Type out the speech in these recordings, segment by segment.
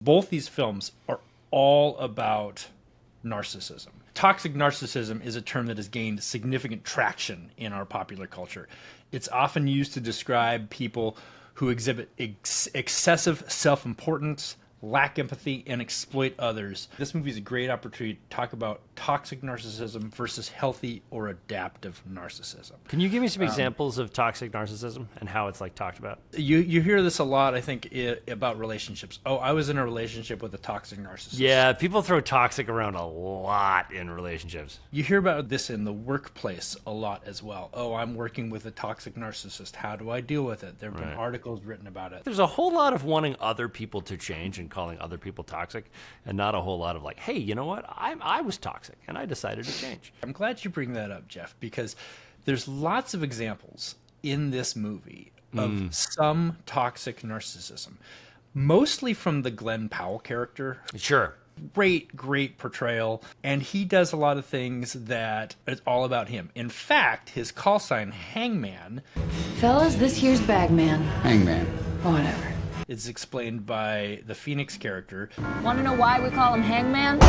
Both these films are all about narcissism. Toxic narcissism is a term that has gained significant traction in our popular culture. It's often used to describe people who exhibit excessive self-importance, lack empathy, and exploit others. This movie is a great opportunity to talk about toxic narcissism versus healthy or adaptive narcissism. Can you give me some examples of toxic narcissism and how it's like talked about? You hear this a lot, I think, about relationships. Oh, I was in a relationship with a toxic narcissist. Yeah, people throw toxic around a lot in relationships. You hear about this in the workplace a lot as well. Oh, I'm working with a toxic narcissist. How do I deal with it? There have been articles written about it. There's a whole lot of wanting other people to change and calling other people toxic, and not a whole lot of like, hey, you know what? I was toxic and I decided to change. I'm glad you bring that up, Jeff, because there's lots of examples in this movie of some toxic narcissism, mostly from the Glenn Powell character. Sure. Great portrayal. And he does a lot of things that it's all about him. In fact, his call sign, Hangman. Fellas, this here's Bagman. Hangman. Whatever. Is explained by the Phoenix character. Want to know why we call him Hangman?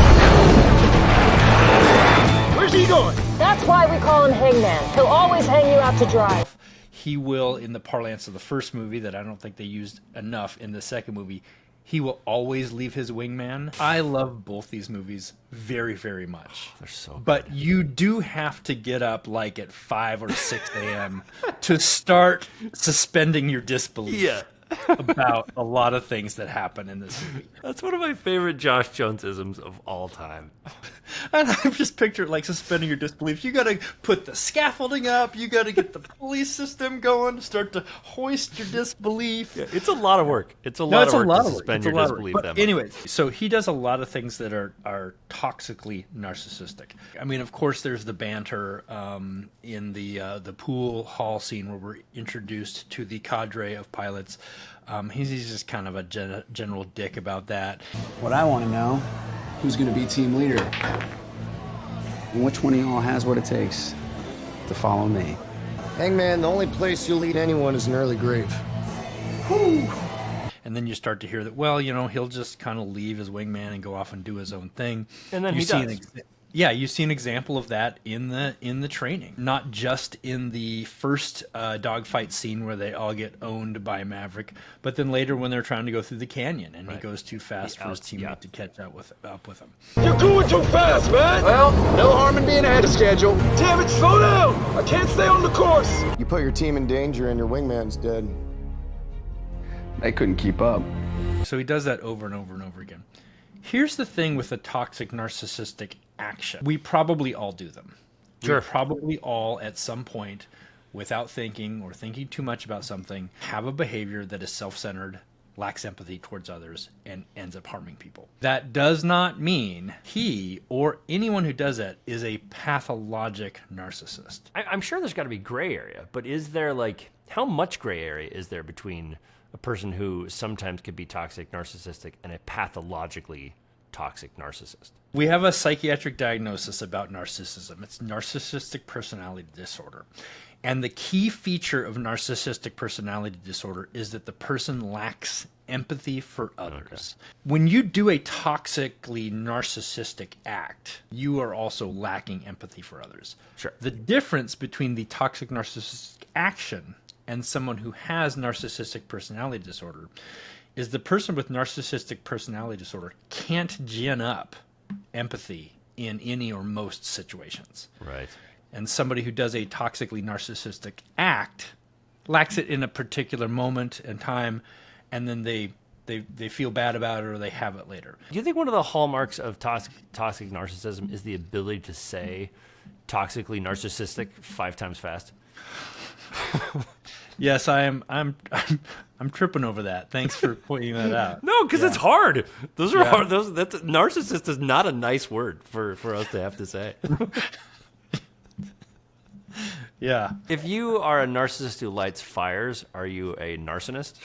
Where's he going? That's why we call him Hangman. He'll always hang you out to dry. He will, in the parlance of the first movie that I don't think they used enough in the second movie, he will always leave his wingman. I love both these movies very, very much. They're so good. But you do have to get up like at 5 or 6 a.m. to start suspending your disbelief. Yeah. About a lot of things that happen in this movie. That's one of my favorite Josh Jones-isms of all time. And I'm just picturing like suspending your disbelief. You got to put the scaffolding up. You got to get the police system going. Start to hoist your disbelief. Yeah, it's a lot of work. It's a lot of work to suspend your disbelief. But anyways, so he does a lot of things that are toxically narcissistic. I mean, of course, there's the banter in the pool hall scene where we're introduced to the cadre of pilots. He's just kind of a general dick about that. What I want to know, who's going to be team leader? And which one of y'all has what it takes to follow me? Hangman, the only place you'll lead anyone is an early grave. Whew. And then you start to hear that, well, you know, he'll just kind of leave his wingman and go off and do his own thing. And then he does. You see an example of that in the training, not just in the first dogfight scene where they all get owned by Maverick, but then later when they're trying to go through the canyon and he goes too fast for his teammate to catch up with him. You're going too fast, man! Well, no harm in being ahead of schedule. Damn it, slow down! I can't stay on the course! You put your team in danger and your wingman's dead. They couldn't keep up. So he does that over and over and over again. Here's the thing with the toxic narcissistic action. We probably all do them. Sure. We probably all, at some point, without thinking or thinking too much about something, have a behavior that is self-centered, lacks empathy towards others, and ends up harming people. That does not mean he or anyone who does that is a pathologic narcissist. I'm sure there's got to be gray area, but is there how much gray area is there between a person who sometimes could be toxic narcissistic and a pathologically toxic narcissist? We have a psychiatric diagnosis about narcissism. It's narcissistic personality disorder. And the key feature of narcissistic personality disorder is that the person lacks empathy for others. Okay. When you do a toxically narcissistic act, you are also lacking empathy for others. Sure. The difference between the toxic narcissistic action and someone who has narcissistic personality disorder is the person with narcissistic personality disorder can't gin up empathy in any or most situations. Right. And somebody who does a toxically narcissistic act lacks it in a particular moment and time, and then they feel bad about it or they have it later. Do you think one of the hallmarks of toxic narcissism is the ability to say toxically narcissistic 5 times fast? Yes, I'm tripping over that. Thanks for pointing that out. No, because it's hard. Those are hard. That's narcissist is not a nice word for us to have to say. Yeah. If you are a narcissist who lights fires, are you a narcissist?